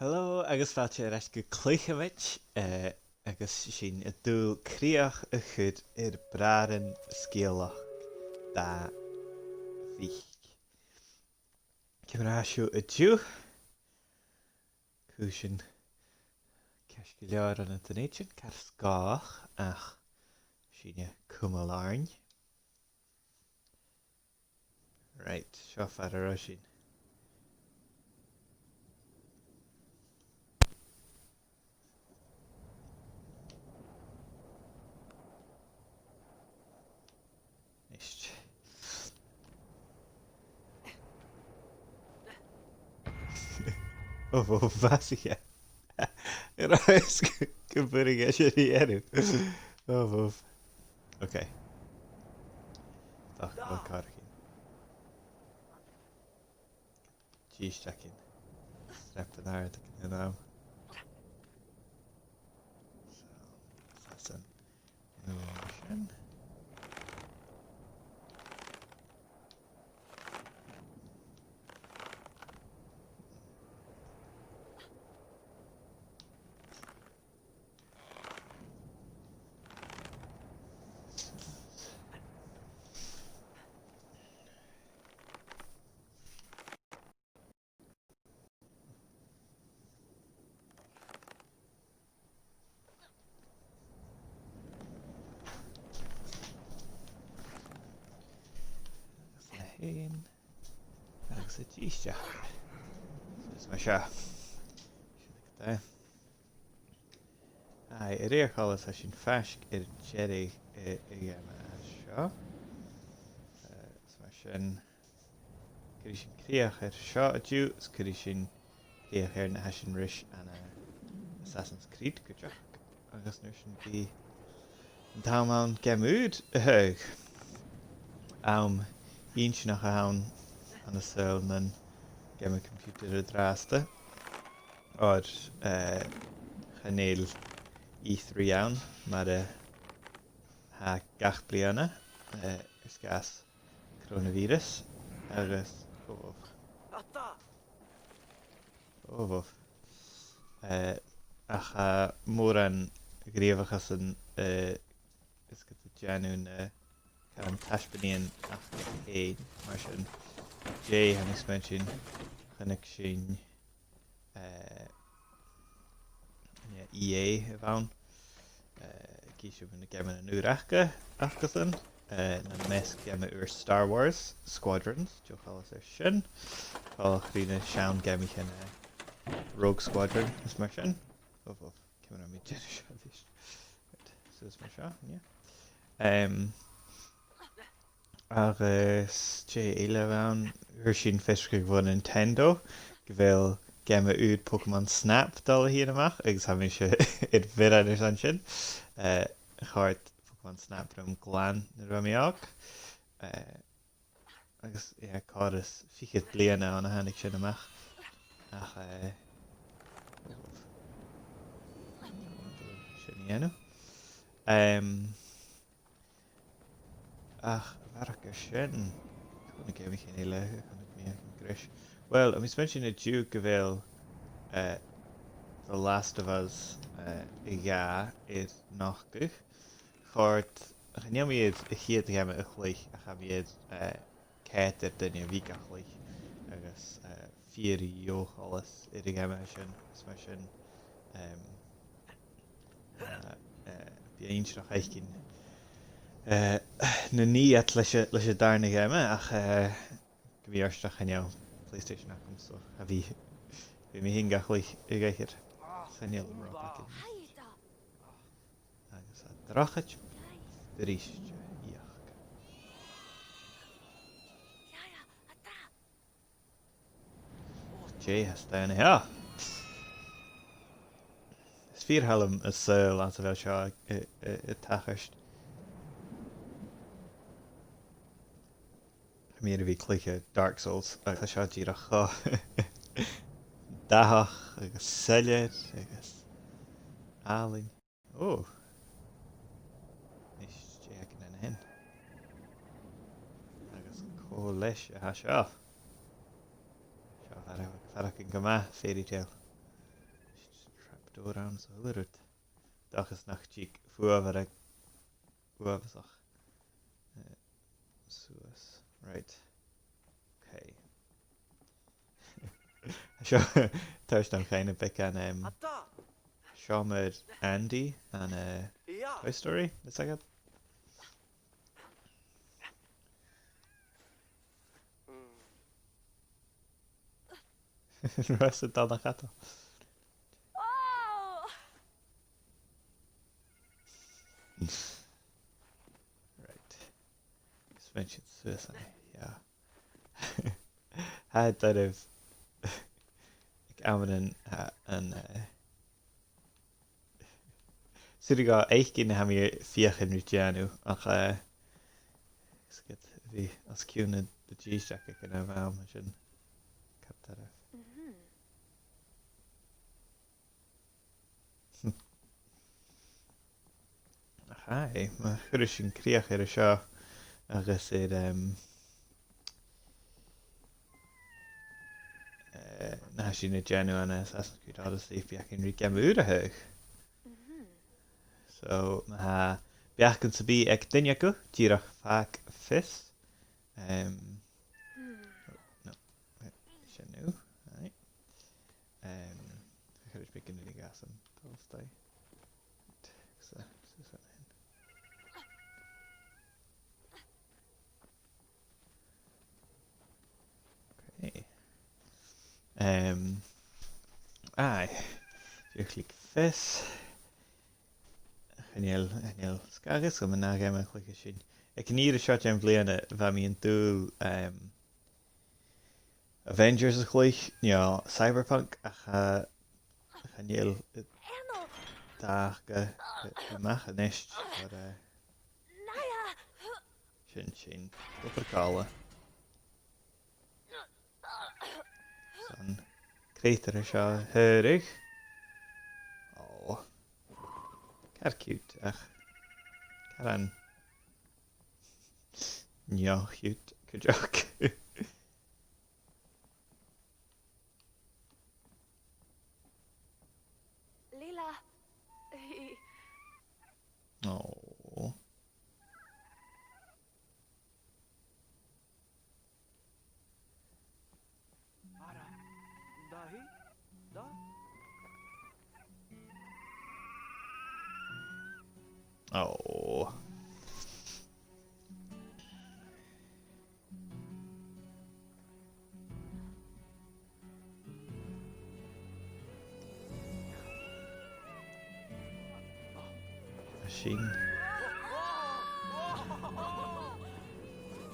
Hello, agus fáilte ar eis go clúicheamid agus sin a dúil críoch a chud ar bradan scéalach da bhí. Cymrasiú a dú, cú sin ceis go leor an internet sin car scách ach sinne cumalairn. Right, seo far ar sin. Ist. Oh, bhasaige. Ar oes go burig e sin i enw. Oh. Ok. Dach fel car cyn. Gis jackin. Strap yn ar ac yn naw. So, that's an motion. Hyn agus y díisteach. Sus mae seo. Da. Ai, yr eich olas a sy'n ffasg i'r jerry i yma sio. Sus mae sy'n gyda sy'n criach ar sio a diw, gyda sy'n criach ar na sy'n rys an Assassin's Creed gydach. Agus nhw sy'n di dawn mewn gemwyd y hyg. Eentje nog aan de cel en ik heb mijn computer erdraaste. Or geneel E3 aan, maar ha gach bliana is gas coronavirus. Ergens of. Ach moor aan grevig als een is het genuine kan tasbanian ach éid mar sin J han is mention gannig sin EA bhain cíisiú na gaman an úracha achchasan na mes gama ur Star Wars Squadrons jochalas ar sin chrína sean gami chin Rogue Squadron is mar sin cean mí de so is mar seo agus eile bhain ur sin fiscigh bhfuil Nintendo go bhfuil game úd Pokémon Snap dul hí amach agus ha se it bhíidir an sin chuirt Pokémon Snap rom gláán na raíach agus cáras fichiid bliana an hanig sin amach ach sin dhéanú ach Varka sin chuna cé chin éile chuna mí gris. Well, mis men sin a dú go bhfuil The Last of Us i gá is nachcuch chuirt neamíad a chiad game a chluich a chaíad céit ar duine bhí a chluich agus fíorí jochalas i game sin is mar sin bí aonse nach éicin na ní leis a darna game ach go bhí arsteach chaneal PlayStation acham so a bhí mé hin gachlaich i gaiithir chaneal amrápa agus a drachait de ríiste íach. Jay has down here. Is fíor hallam is saoil an sa bheith seo i tachast. Mír a bhí clúiche Dark Souls agus seo díra cho dathach agus selleid agus áling is déan in hen agus có leis a seo farach an go maith fairy tale door aan zo het. Dag is nach cheek voor ik zag. Zoals right. Okay. Seo tuis dan geen pick aan Seo met Andy aan Toy Story, is that good? Rest het dan gaat. Right. Just mentioned suicide, yeah. Had that of ik aan een Siriga eichgin ha mir fiachen Luciano ach skit vi as cune de G-Jack ik yn am sin cap that off. Hi, ma chur sin criach ar a seo agus na sin na genu an Assassin's Creed Odyssey fiach in ri gem urathe. So ma ha biachgan sa bí ag duine go díreach fach fis. No, sin nu. Right. Chur is begin in gas an Tolstoy. So okay. Aye. You click fis. Genial scagus go na game chuige sin. Ag ní a shot am bliana bha míon dúil Avengers a chluich, ja, Cyberpunk a genial da go mach an ist sin opperkale. San crétar a seo thuirigh. Oh. Car cute ach. Car an ja, cute. Good joke. Lila. Oh. Oh. Machine.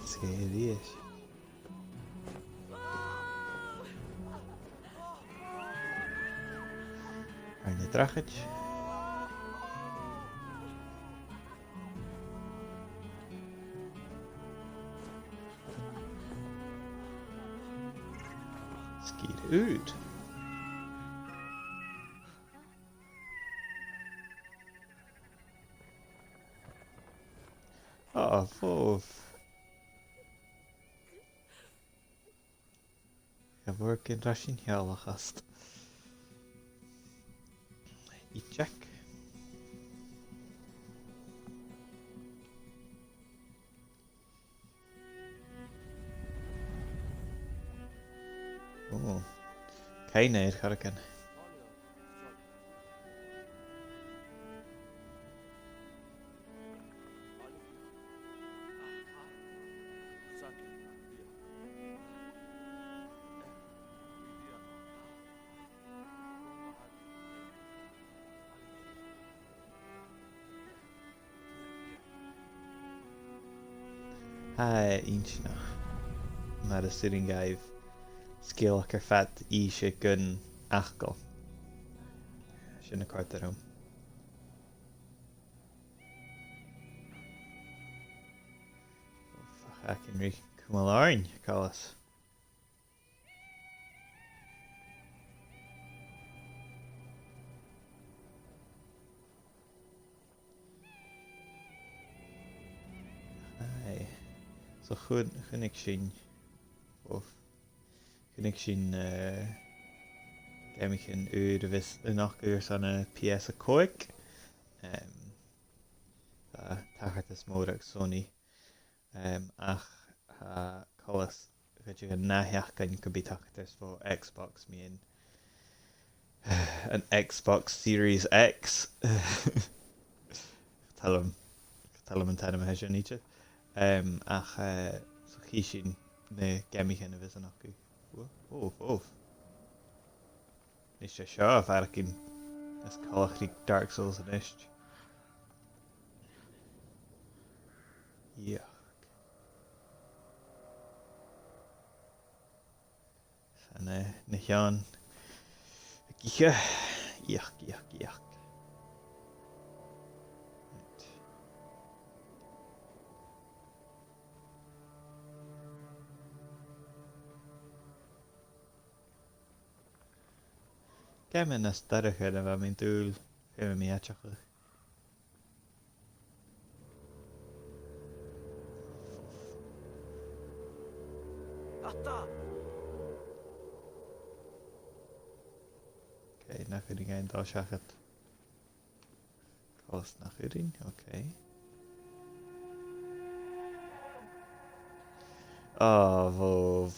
Scary is. Arne Drachich. Skiet uit. Oh, foof. Ja, work in Russian heel gast. I check. Oh. Keine er harken. Hi, eentje nog. Maar de studing gaif skill fat ishe gun achkel. Sinna kart erom. Fuck, I can re Kumalarn, Carlos. Hi. So gunnig sin. Of gunnig sin Gemichin uur vis nach uur san PS a coic. Tachart is mór Sony. Ach cholas go an naheach gan go bí tachart for Xbox mion an Xbox Series X. Talm an tanam he níte. Ach so chi sin na gemichin a vis an acu. Oh. Nis sé seo a bharcin as callachrí Dark Souls an ist. Yeah. San na chean gicha. Yuck. Right. Gemen na starige a bheit mín dúil fé mí ateach. Okay, nach chuí gain dá seachat. Cos nach chuín, okay. Vov.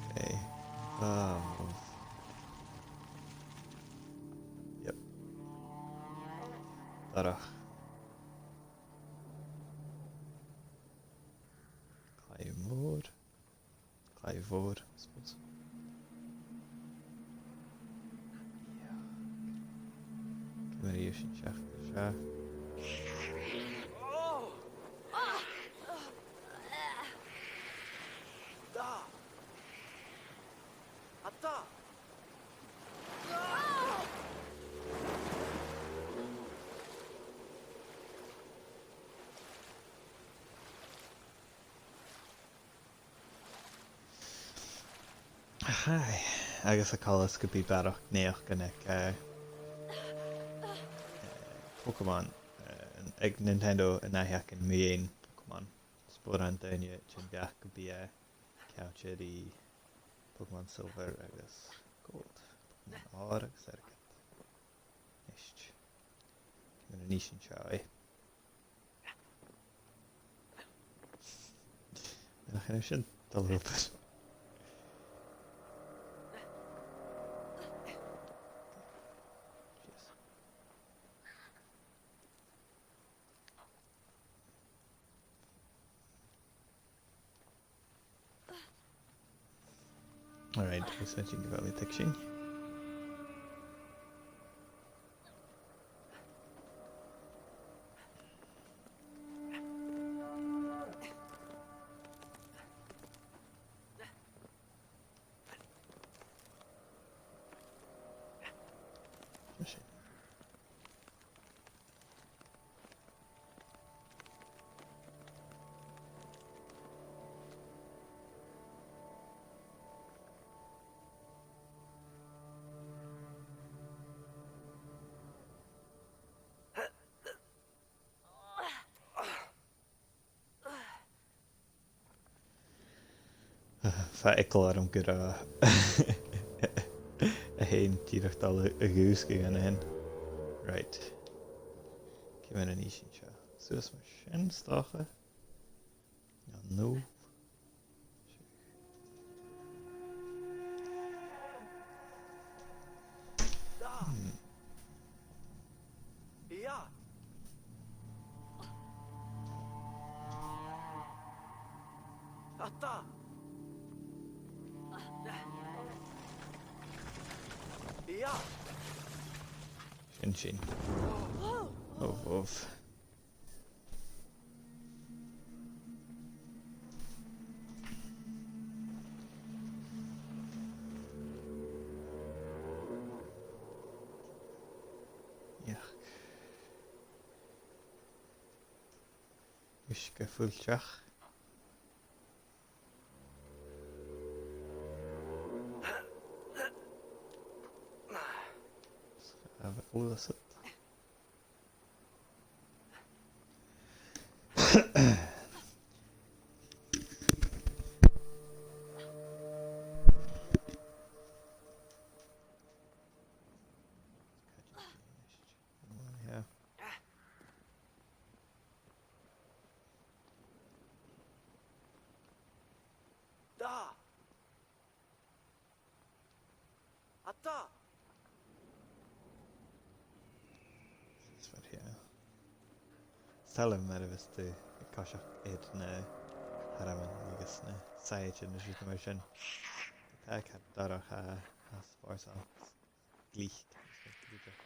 Okay. Vov. Yep. Darach. Clive, I suppose. Yeah. Cymru sy'n siach. Hi. Agus a callas go bí barach neach gan Pokemon ag Nintendo in naheach an mion Pokemon spór an daine sin beach go bí couche í Pokemon Silver agus Gold Pokemon Ár agus Ergat Ist Cymru níos an seo Nach chan sin dal rúpas. Alright, switching to Valley Tixing. Fa eicil arm gur a hain tíreach dal a gús go an hen. Right. Cymru an ísin seo. Suas mar sin stácha. No. Sin. Of. Yeah. Is go fuilteach. Úlas it. Ata! Is wat hier. Stel hem maar eens te kashak eet na haraman agus na said in de mar sin. Tak had darach as farsa glicht. Right.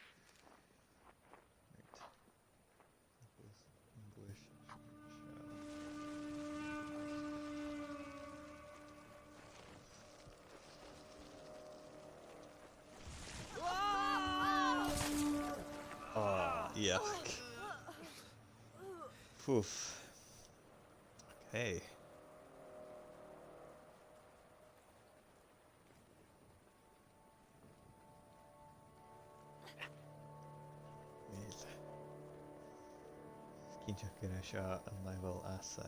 English. Oh, yuck. Poof. Okay. Cínteach gine seo an level as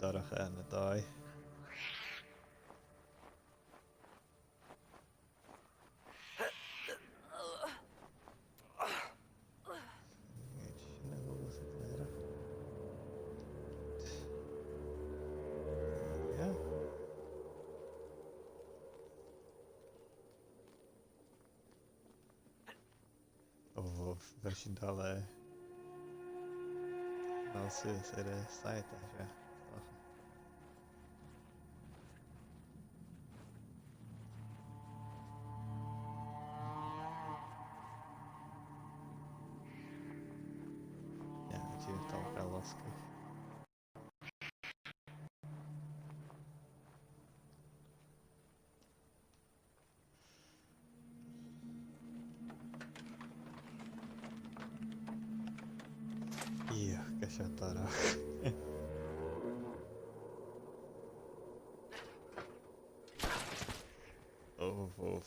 doracha na dói. Yeah. Oh, version dollar. I'll see this at a site, yeah. Yeah, it's your talk, I lost it. Yeah, guess I thought Oh.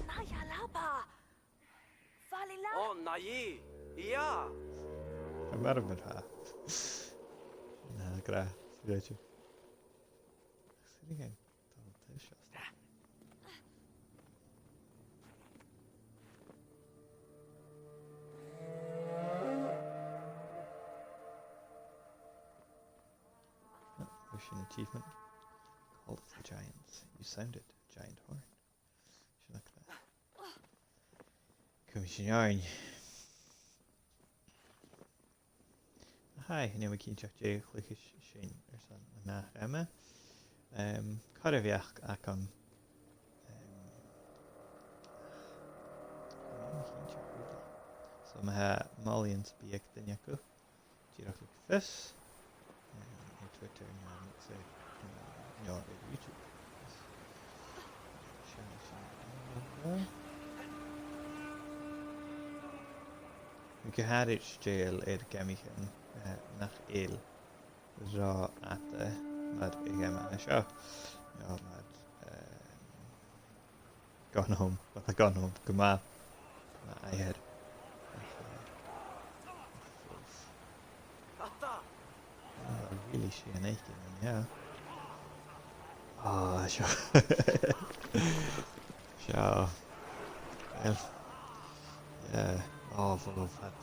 Naya lapa. Falila. Oh, Nayi! Ja! I'm out of it, huh? Nah, gra. Видите? Сидим. Там ты сейчас. Mission achievement. Call of the Giants. You sounded giant horn. Should look at that. Commission yarn. Hi, now we can check Jay Clickish Shane or something. Nach Emma. Carveach Akon. So I have Malians Biak Danyaku. Jirak Fis. Twitter and say YouTube. We can have it jail Gamichen nach El Ra at Mad Igama show. Yeah, Mad gone home, but I gone home. Come on, I had. Really she naked, yeah. Oh, sure. Sure. Well, yeah. Oh, full of that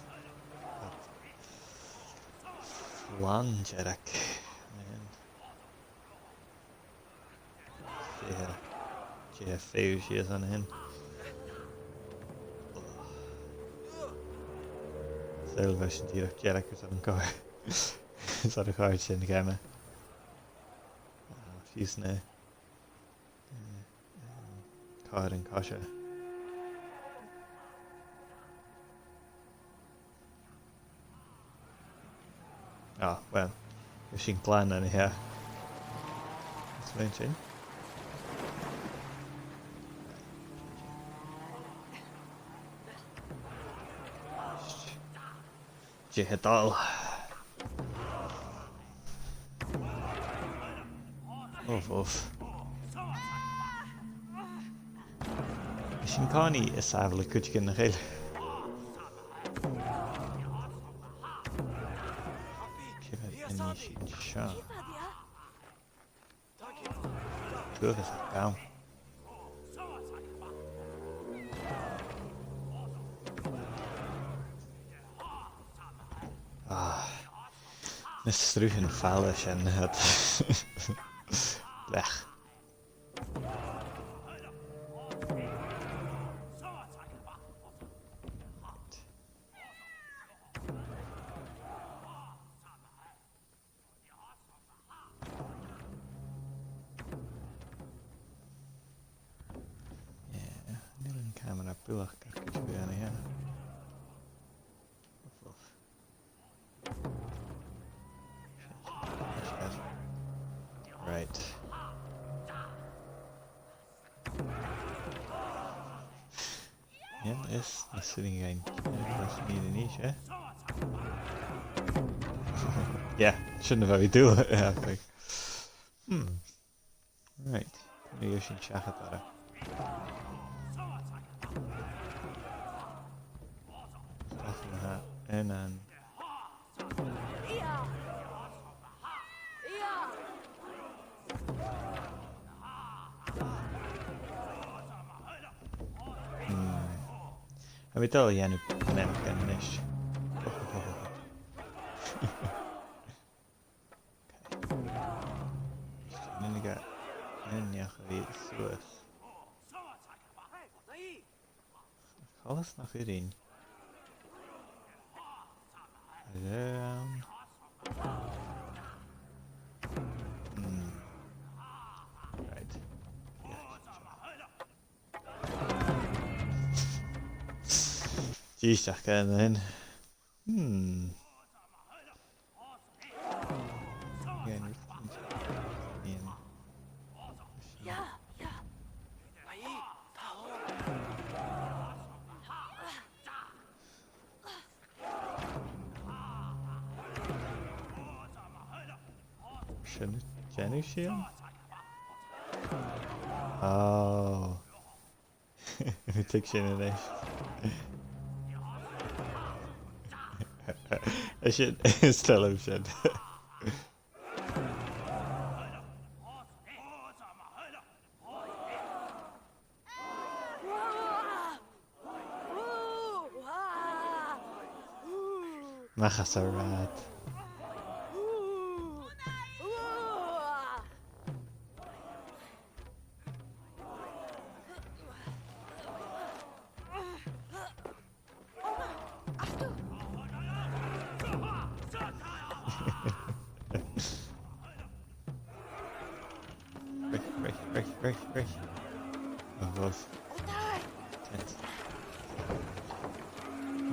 flange, man. Yeah, fair she is on him. Selvation direct Jack is on car. Is dat een kaartje in de kamer? She's ne. Card and Kasha. Oh, well. If she can plan on here. Let's mention. Jihadal. Oof. Shinkani is eigenlijk goed kunnen geel. Give it any shot. Good as it down. Is terug in Valish en het weg. Bilach garcach go bheanna héana. Right. Yeah, is na sitting again. That's me the niche, eh? Yeah, shouldn't have had me do it. Yeah, I think. Right. Nu is een chachatara. En dan. Ja. Ja. Heb je het al? Ja, nu neem ik een niche. En ik ga. En ja, weet zo is. Nee. Alles nog hierin. Dan. Right. Jeez, dat kan dan. Ja, nu. Ja. Ja. Nee. Taho. Shouldn't Jenny shield? Oh. Nu tik je in ineens. I should tell him shit. Machasarat. Break. Oh, both. Tense.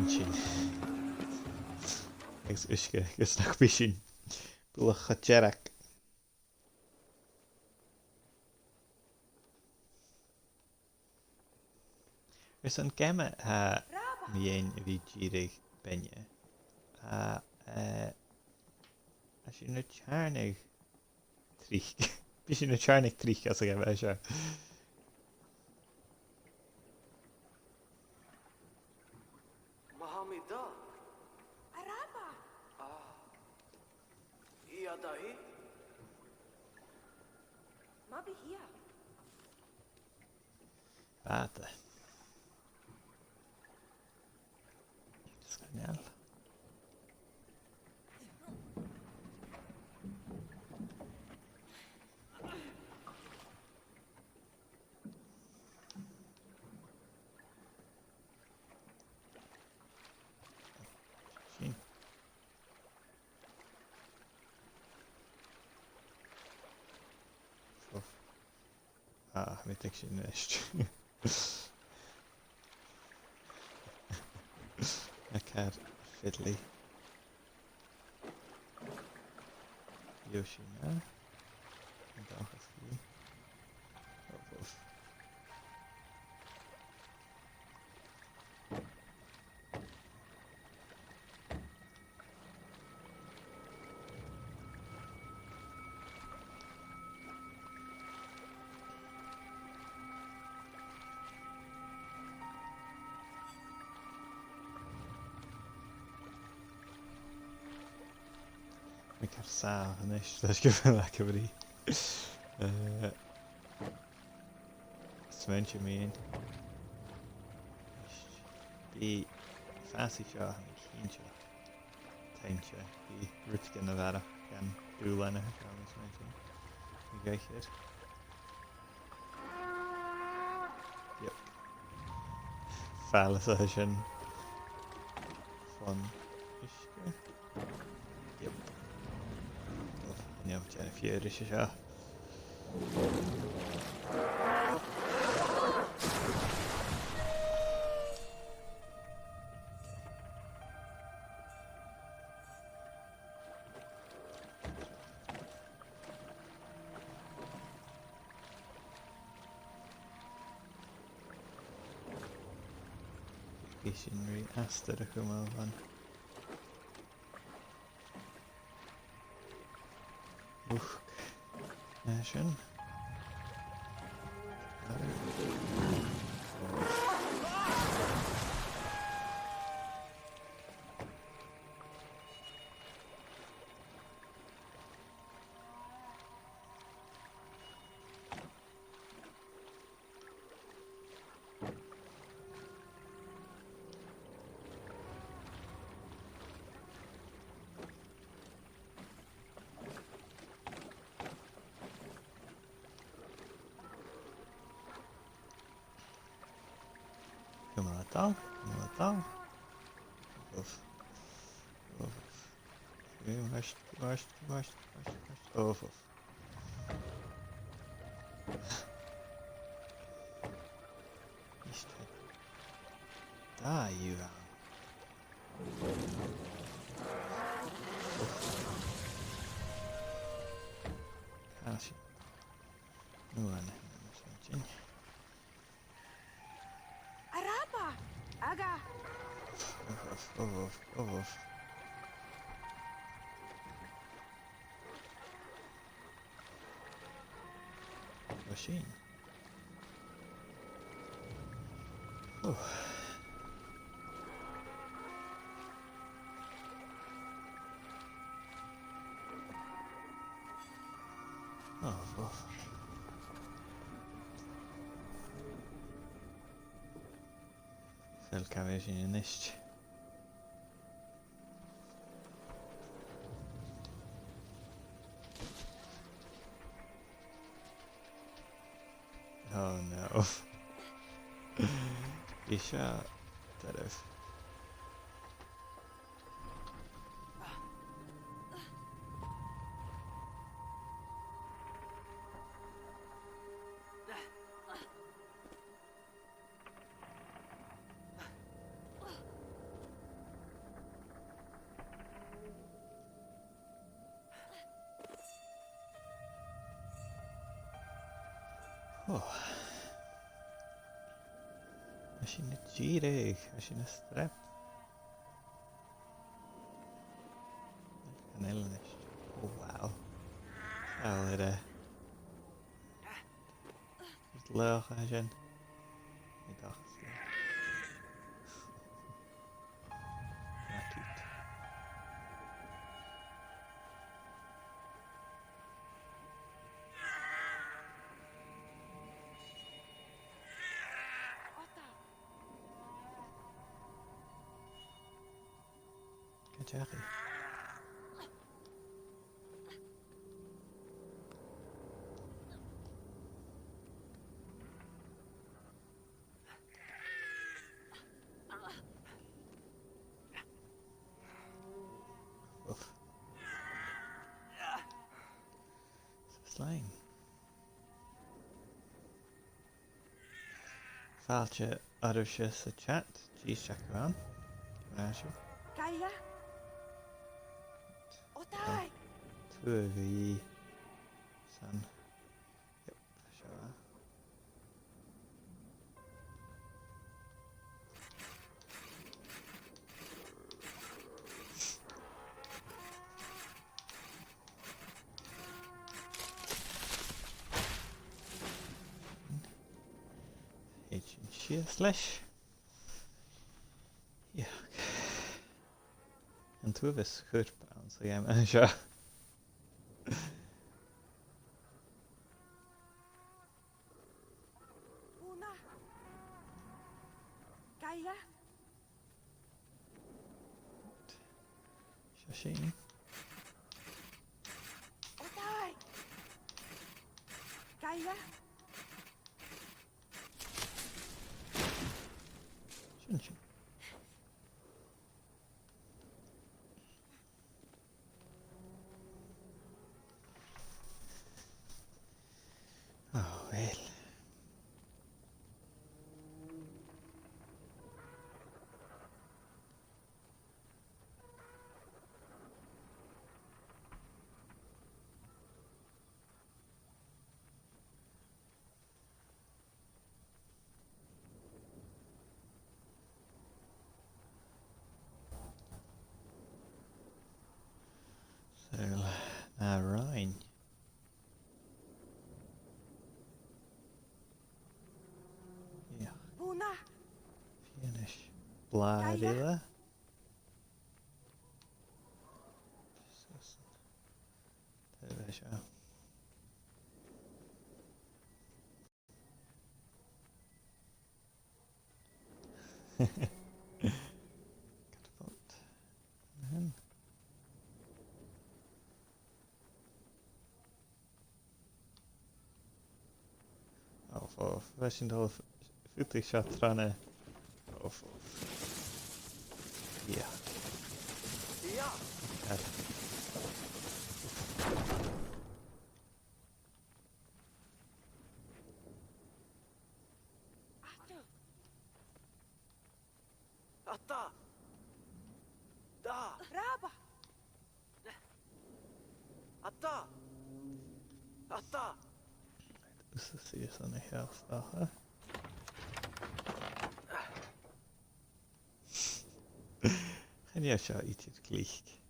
Chin. Iske, gesnak bishin. Bula chacherak. Is een kemme ha mien wie jirig ben je. Als je een charnig trieg. Bishin een charnig trieg als ik heb als je. Mahamida. Araba. Iya dahi. Mabi hier. Water. Snel. Zien. Weet ik ze niet. Ik ga fiddly. Yoshina. En dan gaat hij. Of. Ik heb zagen, nee, dat is gewoon lekker brie. Smentje mee in. Die fancy shot, kindje. Tentje, die rutske naar daar kan doelen, gaan smentje. Die krijg je het. Yep. File session van Iske. Yep. Ja, wat jij een vier is ja. Missionary Aster de Hummel van. Oeh, Nation. Humalatal, Humalatal. Of. Washed. Of. Işte. Daha iyi ya. Karşı. Nuane. Için. Araba! Aga! Of. Machine. Oh. Of. Felkavěření nešť. Oh no. Isha taraf. Oh. Machine girig, machine strep. Kanelnish. Oh wow. Alere. Lach agent. Ik dacht. Gratuit. Kajari. Oof. Slaying. Falche Arusha sa chat. Cheese Chakaran. Rashu. Kaya! Otay! Tuvi. San. Yep, sure. Sheer slash. Ja. En toen was schurpaan, så jag människa. Una! Kaya! Shashini. Otay! Kaya! Shun. Oh, well. Bladilla. Television. Catapult. Mhm. Of, wij zijn al 40 chatranen. Of. Ja. Ja, Ja. Achter. atta. Da, Raba. atta. Atta. Dus dat zie je zo niet heel snel, hè? En ja, zo iets het klikt.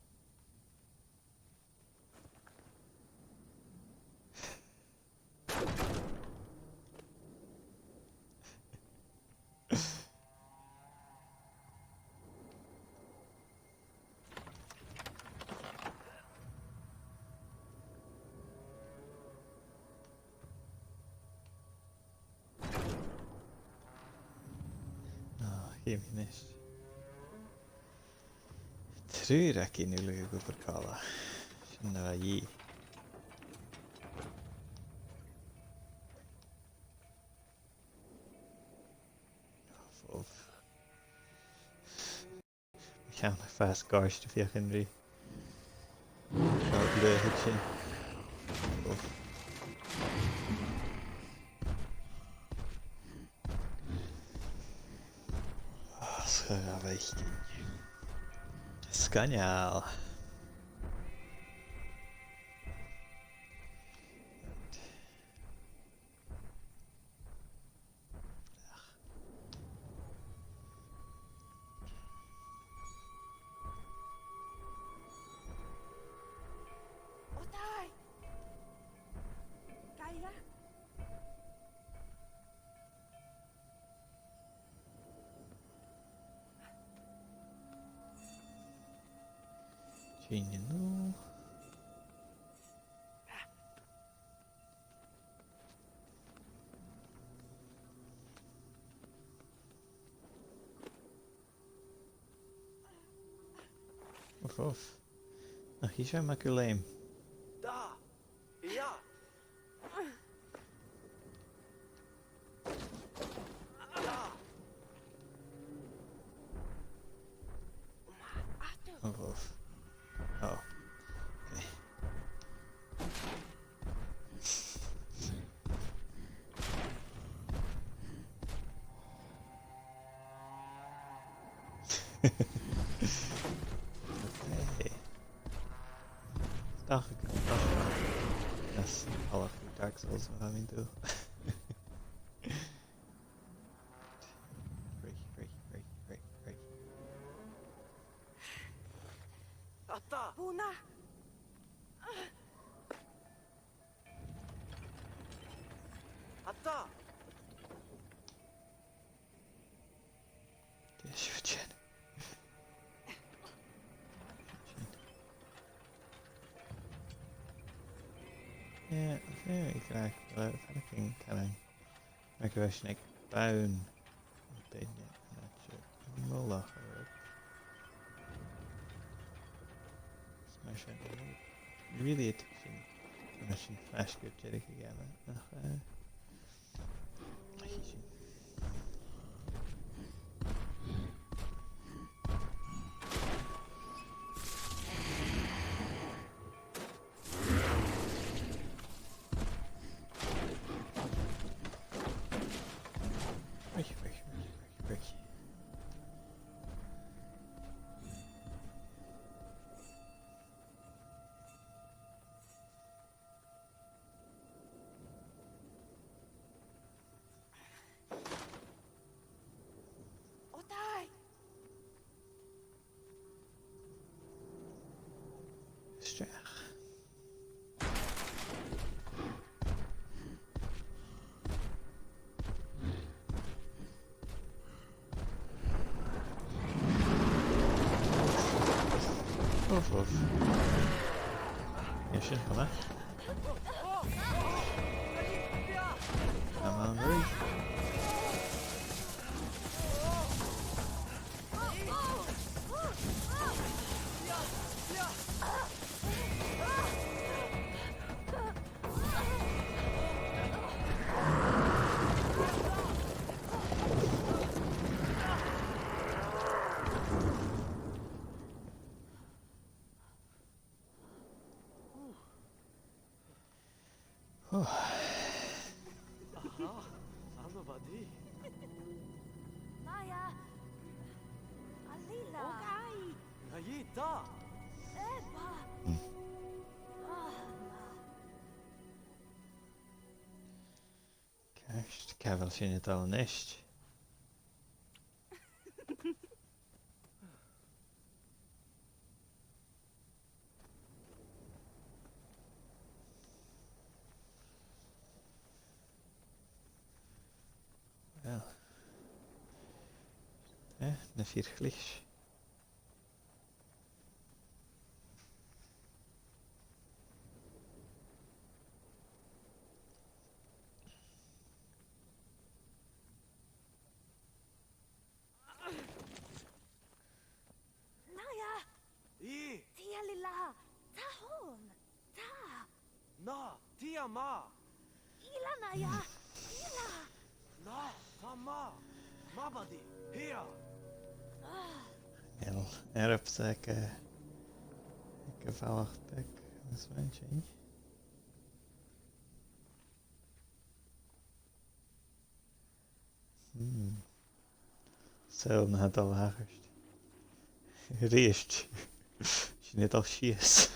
Jimenez. Trüüräkin ylikuperkala. Sinne var J. Of. We gaan nog fast cars te veel Henry. Zou leugentje. Of. Schöner Weichchen. Skanial. Otai. Kaya. Genial. Of. Nou, hier zijn maculeem. Da, ja. Da, Achter. Of. Oh. Okay. Okay. Dacht ik. Dat is half goed Dark Souls we gaan doen. Break. atta. Puna. Atta. Shootjen. Ja, very graag. Fucking kan ik was niet puin. Beetje netje. Molla. Smash it. Really attention. Smash and flash good jerk again. Ach, Break. of... Meisje, kom maar. I'm hungry. Naya. Alila. Okay. Nayita. Eba. Kerst, ik heb wel zin in het al nest. Wel. Een vierglis. Naya. I. Tia lila. Tahon. Ta. Na. Tia ma. Ila Naya. Ila. Na. Tama. Mabadi. Here. Heel erg zeker. Ik heb wel echt een zwentje. Zo, na het al lagerst. Reest. Als je net al schiet.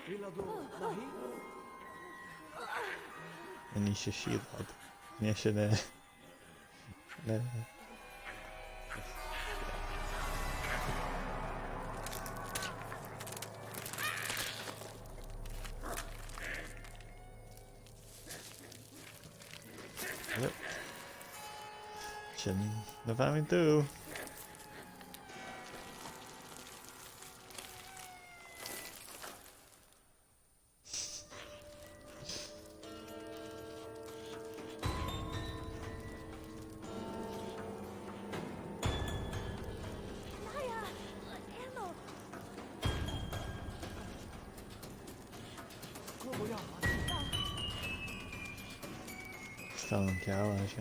Viladu. Nahi. En niet je shield had. Niet als je de... Yep. Daar gaan we toe. Naya. Eno. Komoya. Stel een kou als je...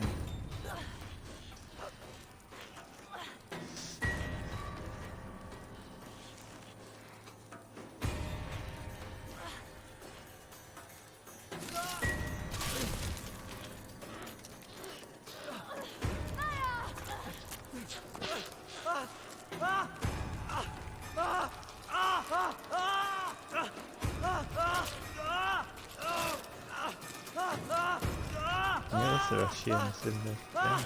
Ja, dat is er wel shit in zitten. Ja.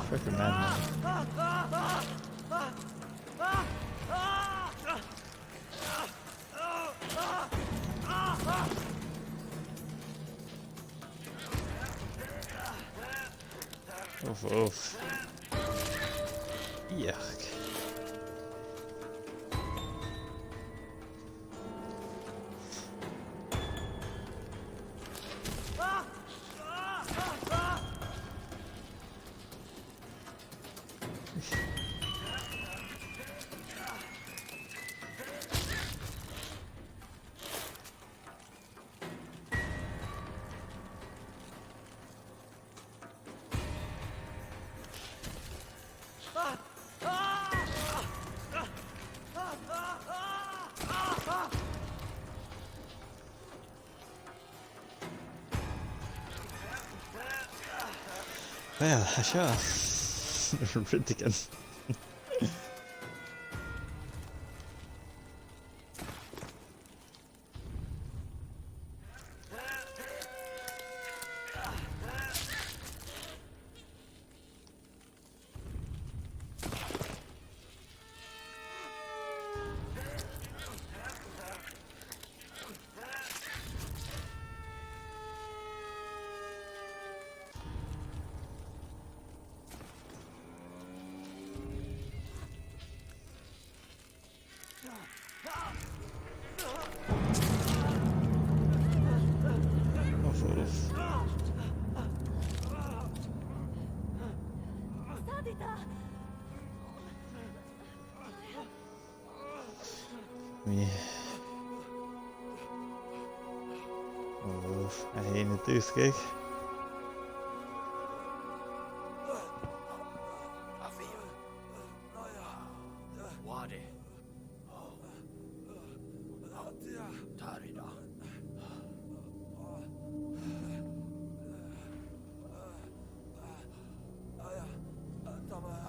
Fucking man. Of. Yuck. Well, sure. Ridiculous. fóras. Sadita! Mi... Uff, a héine dúscaig. Afi. Wade. Tarida.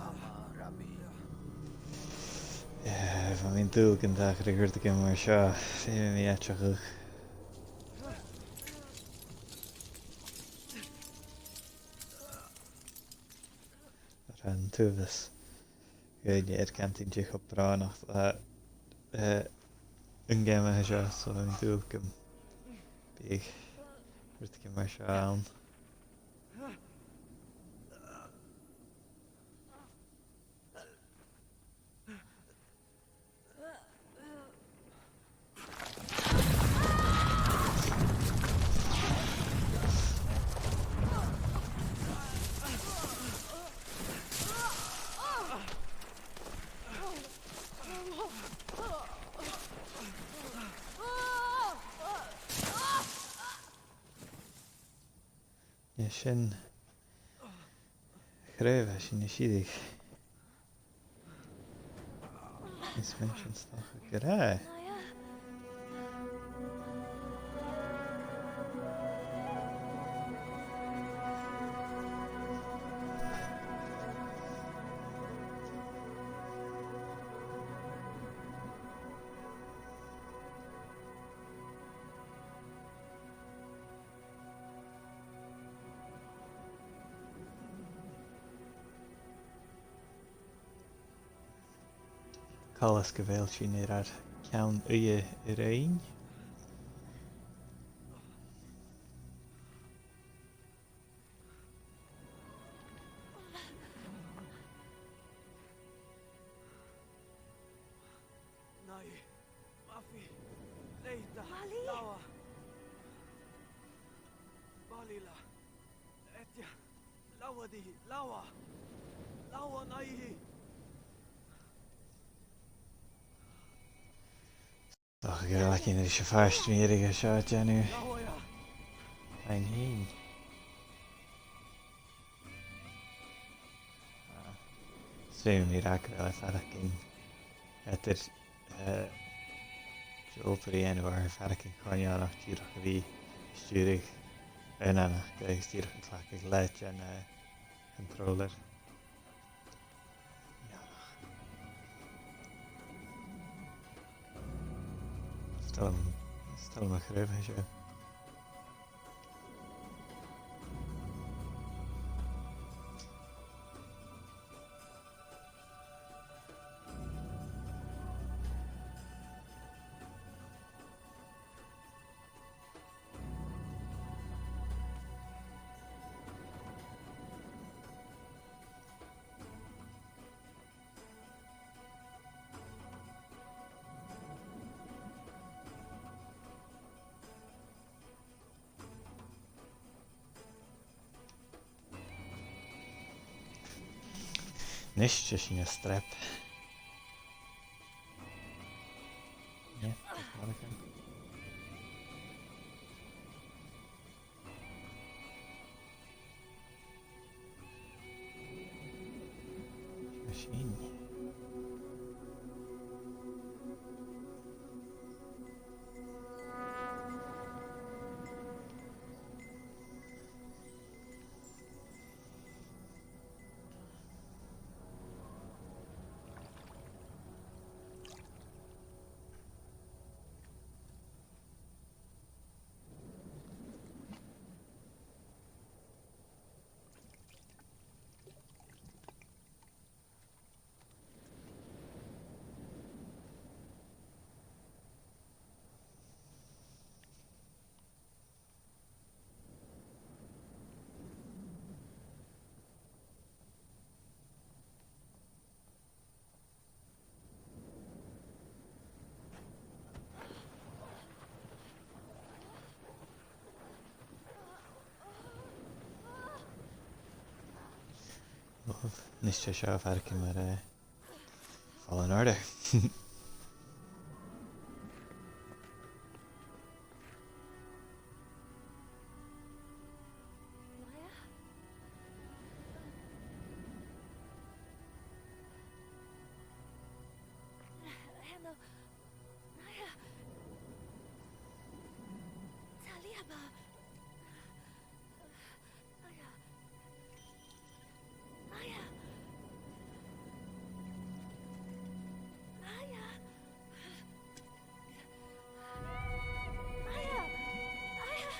Amarabi. Van mín dúgan da chu chuirta go mar seo fé mí etreach. An túhas gaine ar cantín tí chu bránach ungéime seo so mín dúg go bíag chuirta go mar seo ann. Ja sin chréibh sin na siadaigh. Is min sin stacha go rá. Naya! Calas go bhfuil sin ar ceann uile i réin. Nai. Mafi. Leita. Mali. Lawa. Balila. Etja. Lawadi. Lawa. Lawa naihi. Ach go le cin is se feist míige seo deanú Lawa ya. ein hín. Své mí ra le fercin idir Jopaí anhar fercin chuineánach tíach go bhí stúrigh inanach go ag tíach an tlacha leit an controller. Stal me chréibh seo. Nisce sin a strep. Yeah, machine. Nisce seo farcin mar Fallen Order. Maya? Hello. Maya. Taliaba. Maya. Maya. Maya. Maya. Maya.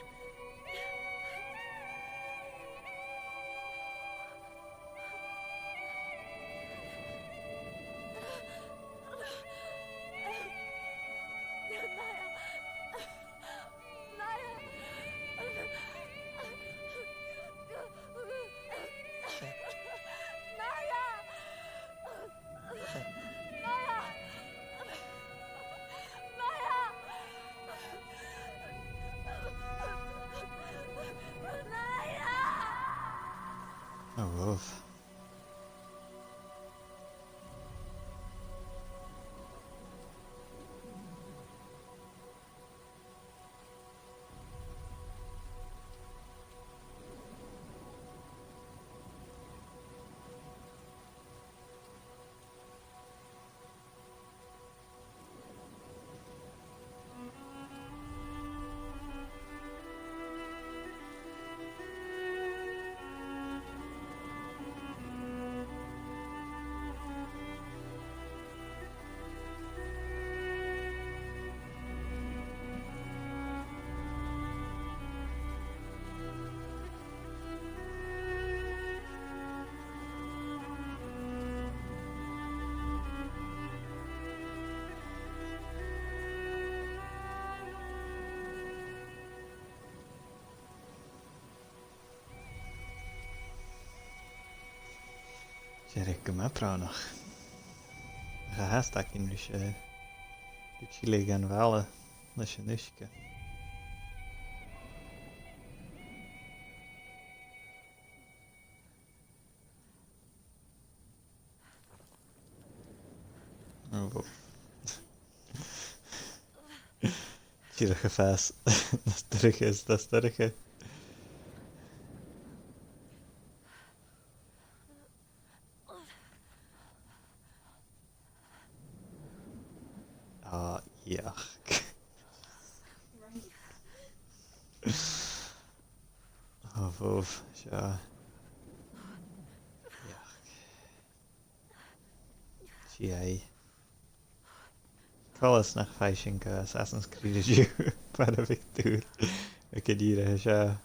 Oh, wolf. Gyerek, maprának. Házták én is chilegen vála. Nasza nyszke. Oh, wolf. Chirige fast. Dat is terug. Ah, yuck. Oh, wolf. Ja. Yuck. GA. Alles nach Feishing Assassin's Creed Jew. Para Victor. Ik heb hier ja.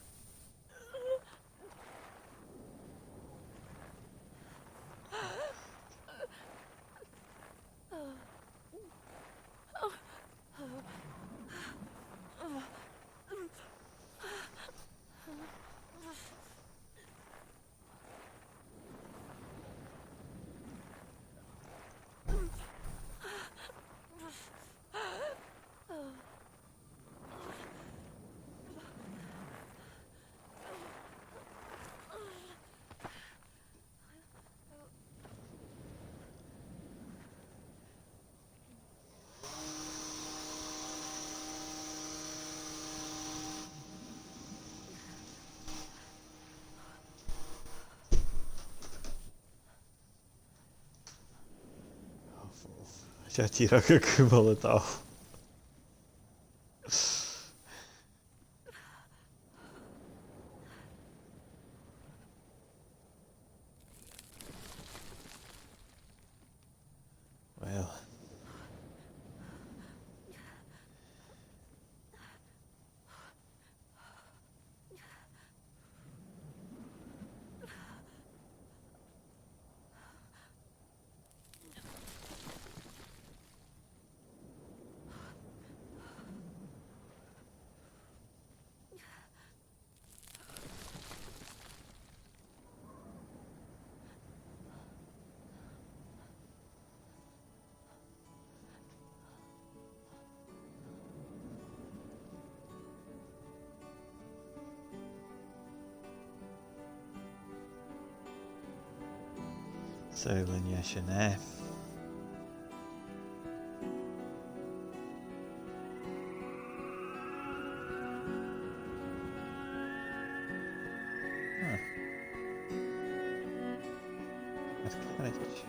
Zet hier ook een kubbel af. Well. Saoilinn sin é. That's carriage.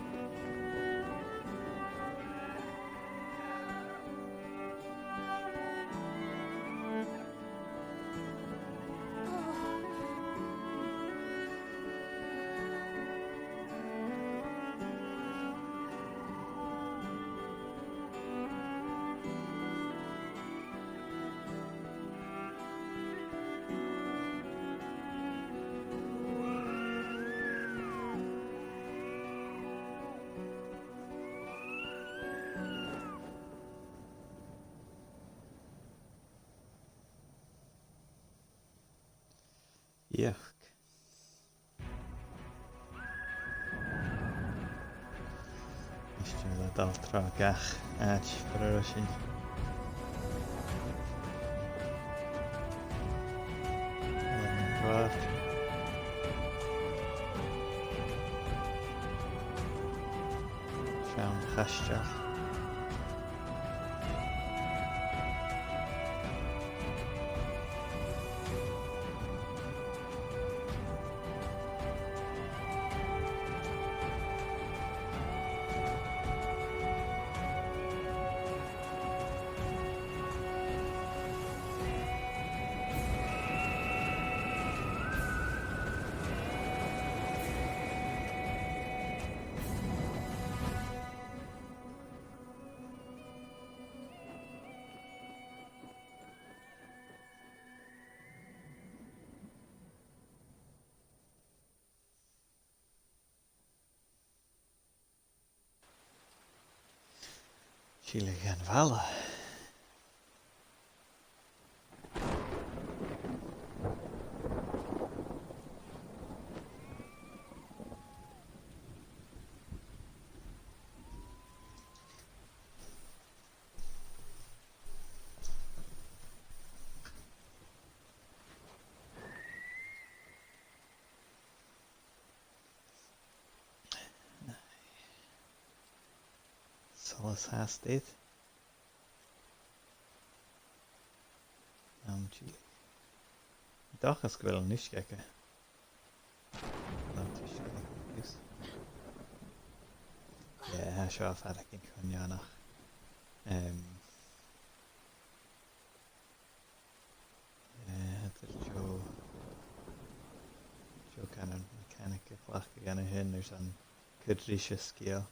Yuck. Ještě le dal tra gach áč pro rošin. Siawn chastell. Chile gan vala. Solas hasted. Chile. Dachas gwell nish gekke. Ja, seo fad ac yn chwynionach. Dyr Joe kind of mechanic y plach gan y hyn yw'r son cydrisio sgio.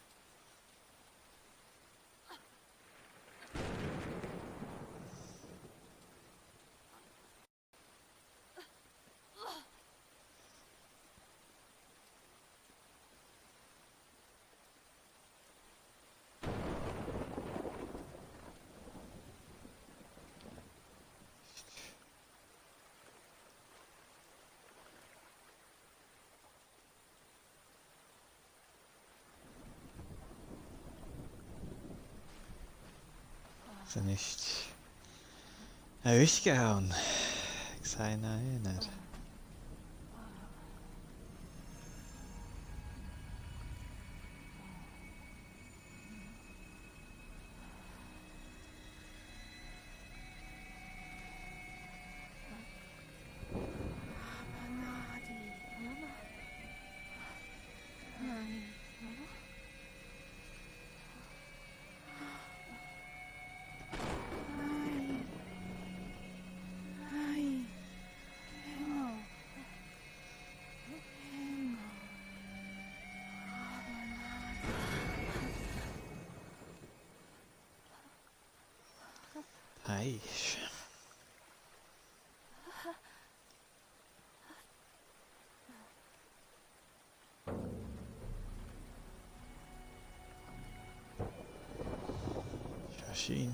Ze nicht. Uitgehauen. Ik zei nou net. Aish. Shashin.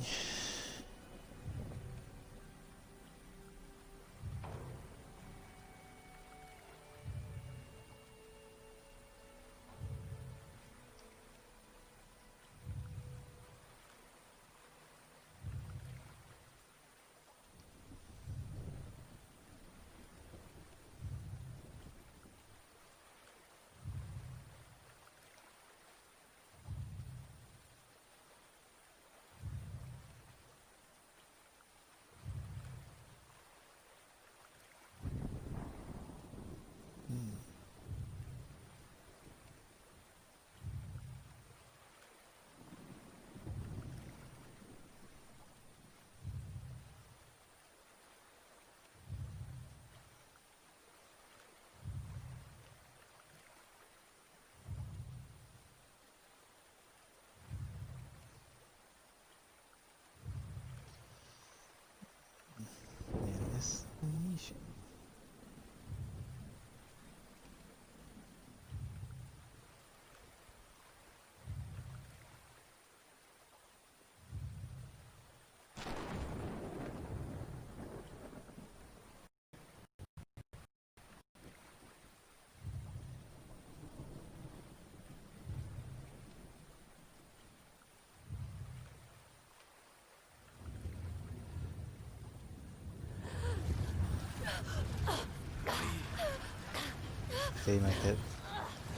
me het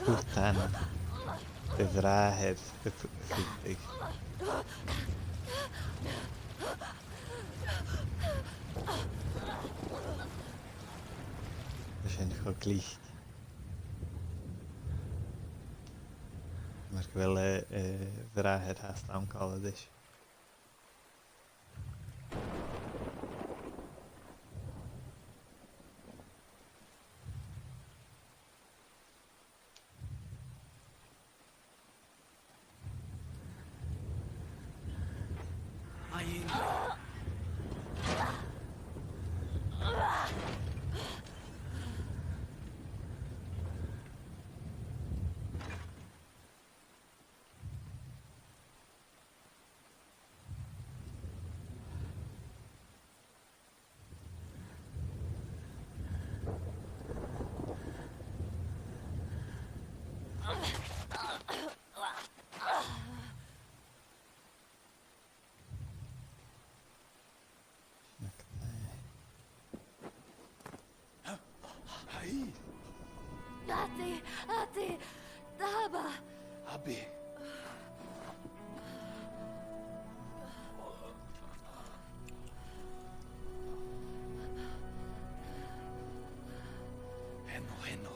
utan bevraagd voetig. We zijn geklicht. Maar ik wil vragen het haast aankallen dus. Ayin. Hai. Ati, Daba. Abi. Heno.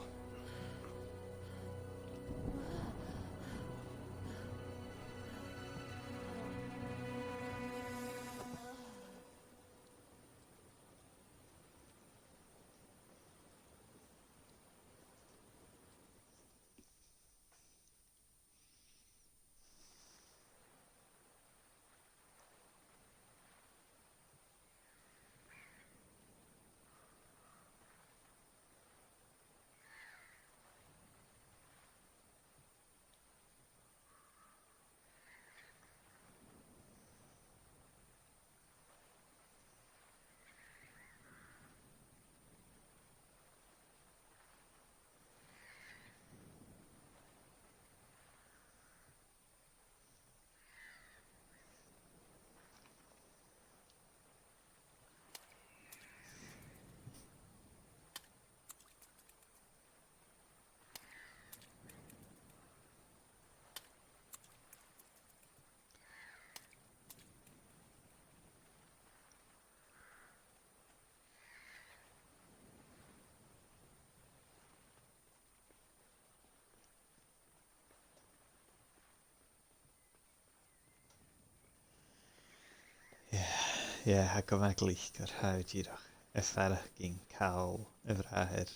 Ja, hij kan wel lichter uit hier. En verder ging kou. En vragen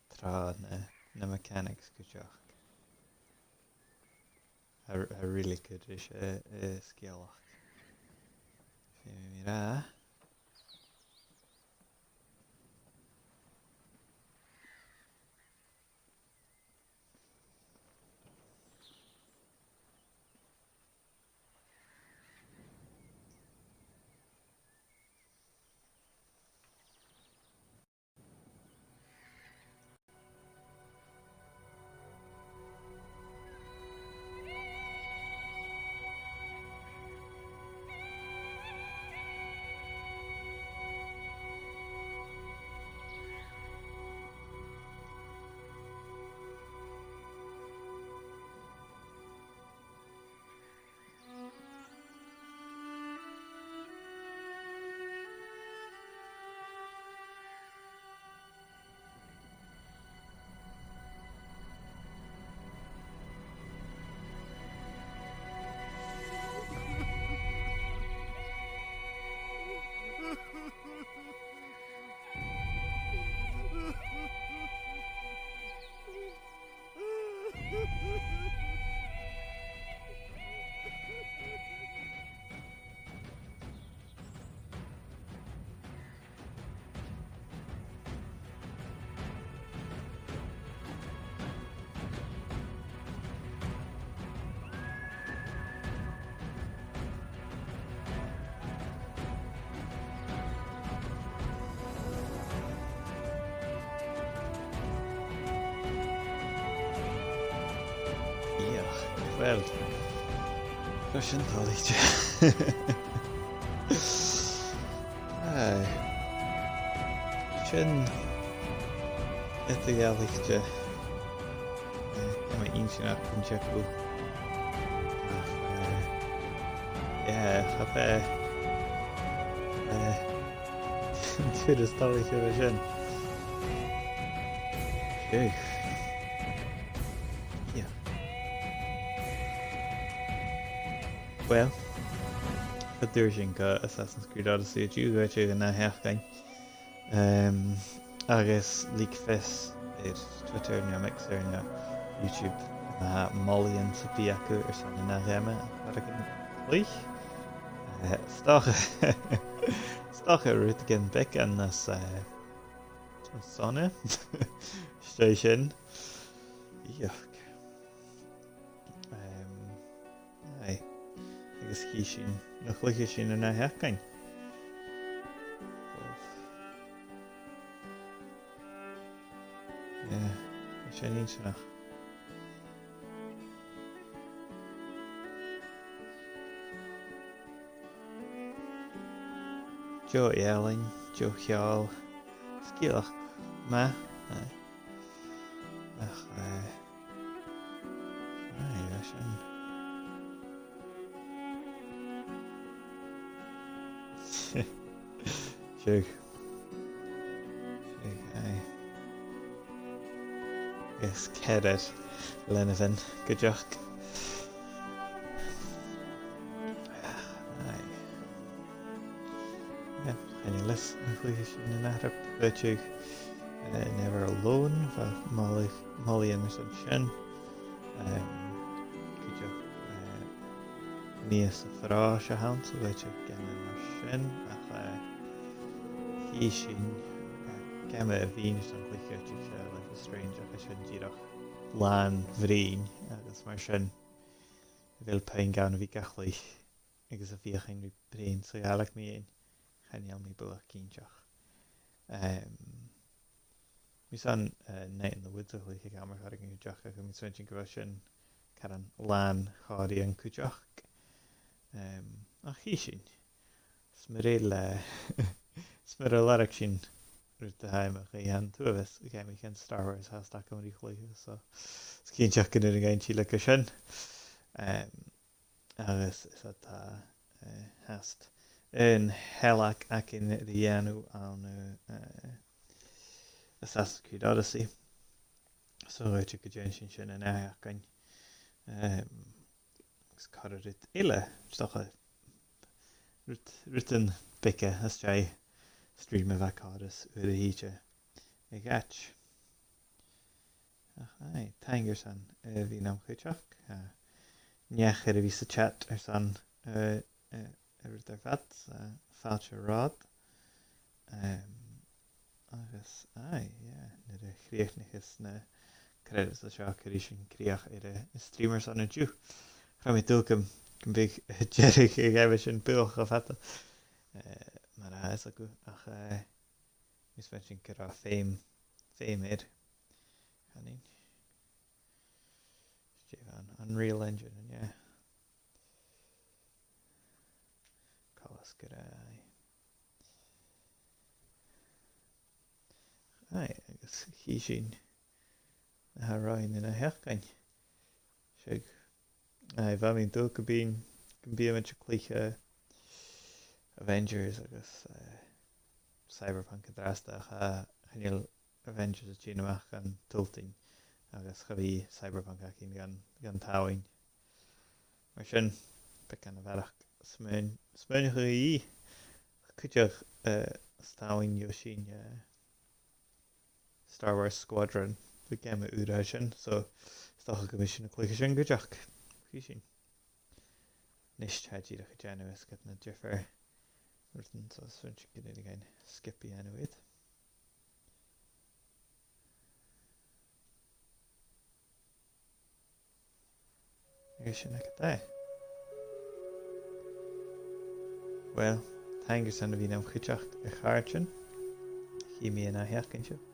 tranen. De mechanics kujak. Hij really good is skill. Mira. Wel, proszę liedje. Schön, het liedje. ein sin nach chun teacu. Cha tuair is tálaí chu sin. Phew. Yeah. Well, chuir sin go Assassin's Creed Odyssey dú goite go na heachcain. Agus líc fis ar Twitter na mix ar na YouTube na Mollyan sa bí acu ar san na réime ar an chluich. Stacha ruút gin bic an nas sonne stoi sin. Yuck. Agus hí sin na chluiche sin na heachcain. Sin ein sin nach. Joe Elling, Joe Chial, Skilach, Ma, ach, sin. Siúg. Gus cedad Lenavin, go deach. Any list inclusion in that up Never Alone for Molly and Mr. Shin. Níos frá se hansa bhaite gemme mar sin ach hí sin gemme a bhín an chluiche se Life is Strange ach sin díadach lán bhrín agus mar sin bhfuil pein gan bhí gachlaich agus a bhíochain rí brín so ealach mí chaneal mí buach cínteach. Mís an Night in the Woods a chluiche gamar charing an deach ach mí swintin go sin car an lán cháirí an cúteach. Ach hí sin smar a larach sin ruút a haimach í an tuavis a gaimi cin Star Wars hasasta go marí chluiche so cínteach gan a gain síle go sin agus is atá hast yn helach ac yn ddianw an Assassin's Creed Odyssey so roedd y gyda'n sy'n yn eich gan sgorryd ile stoch rwy'n bica as jai stream of accords yw'r hydra y gatch tanger san fi nam chwydioch niach ar y vis y chat ar san der vat falche rod agus net a chríochnych is na credits a seach ar sin críoch ar streamers an dú ra mé dúcam gom big jerig ag eibh sin buach a fata mar a is acu ach mis me sin gur a féim éir chanin an Unreal Engine and agus hí sin na ráin in a heachcain seag bha mín dul go bíon me clíche Avengers agus Cyberpunk a drastach a chaníal Avengers a tíanaach an tulting agus cha bhí Cyberpunk a cín gan táhain mar sin be an a bhealach smaoine chu í chuideach stáhain jo sin Star Wars Squadron the game úra sin so stocha go sin na clúige sin go deach chu sin níos teidí a chu déanamh go na Jeffer rutan so swin sin go gain skippy anyway sin a well, thanks and we know chuteach a chartin. Hí mí na heachcin seo.